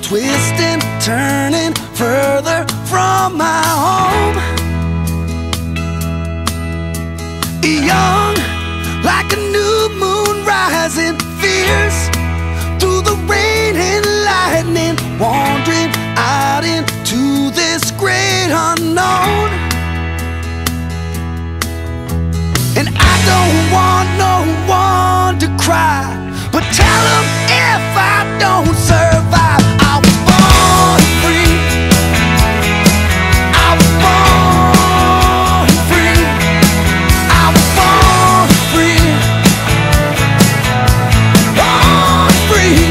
twisting, turning further from my home. Young, like a new moon rising fierce through the rain and lightning, wandering out into this great unknown. And I don't want no one to cry, but tell them if I don't survive, I was born free. I was born free. I was born free. Born free.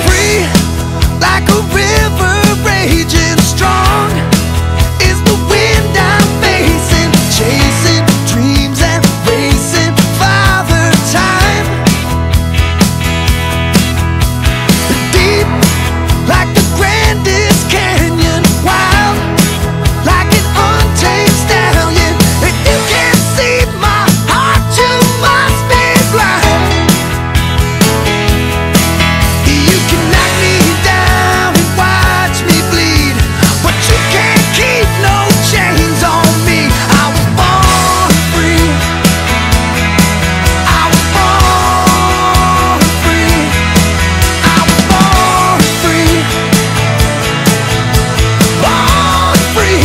Free like a river raging strong is the wind I'm facing, chasing dreams and racing Father Time. Deep like the grandest canyon, wild like an untamed stallion. If you can't see my heart, you must be blind. You can knock me down and watch me bleed, but you can't keep no chains on me. I was born free. I was born free. I was born free. Born free.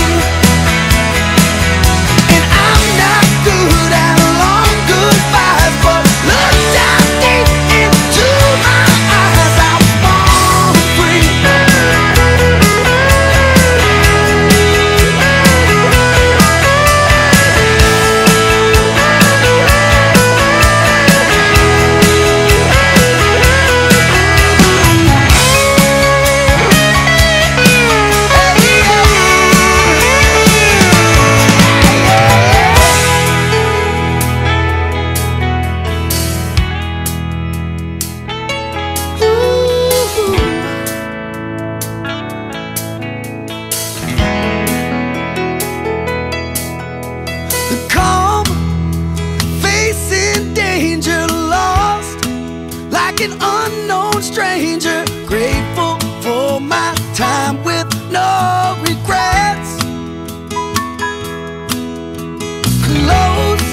And I'm not good at long goodbyes, but look down deep into my eyes. I was born free. Calm, facing danger, lost like an unknown stranger, grateful for my time with no regrets. Close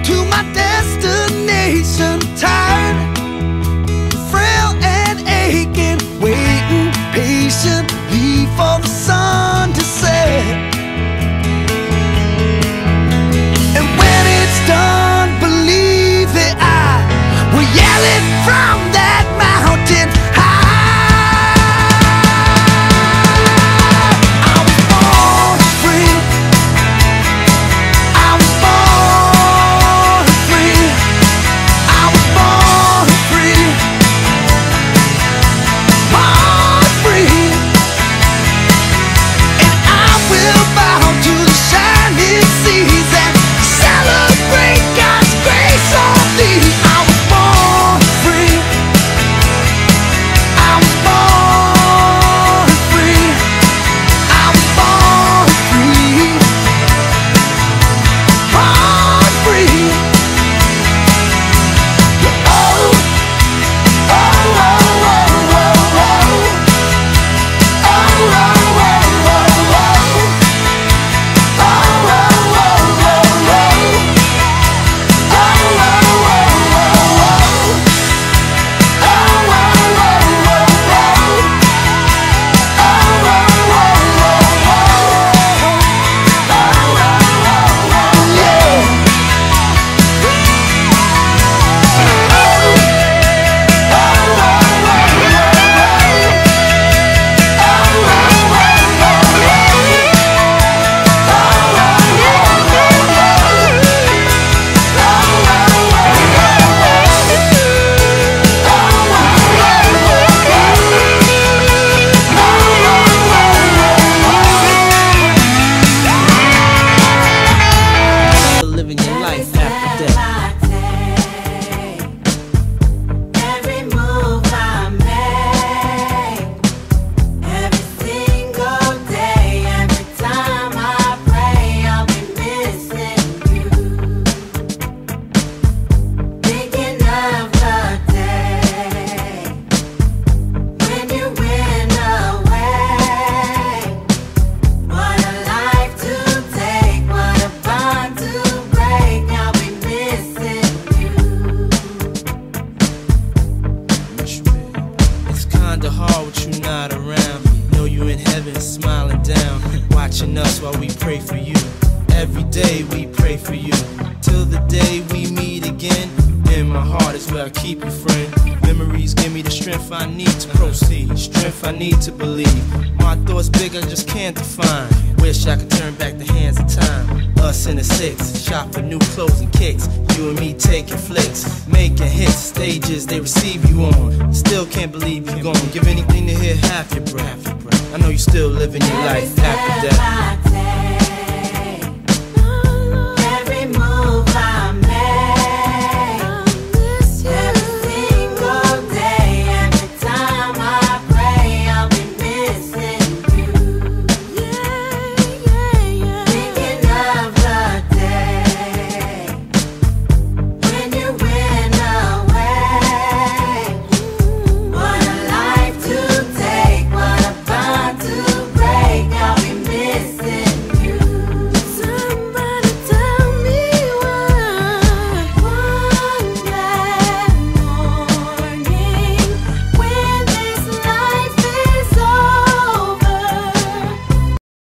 to my destination, tired, frail and aching, waiting patiently for the sun to set. And when it's done, believe that I will yell it from that mountain high. I was born free. I was born free. I was born for you. Every day we pray for you. Till the day we meet again. In my heart is where I keep you, friend. Memories give me the strength I need to proceed, strength I need to believe. My thoughts big, I just can't define. Wish I could turn back the hands of time. Us in the six, shop for new clothes and kicks. You and me taking flicks, making hits, stages they receive you on. Still can't believe you're gone. Give anything to hear half your breath. I know you still living your life after death.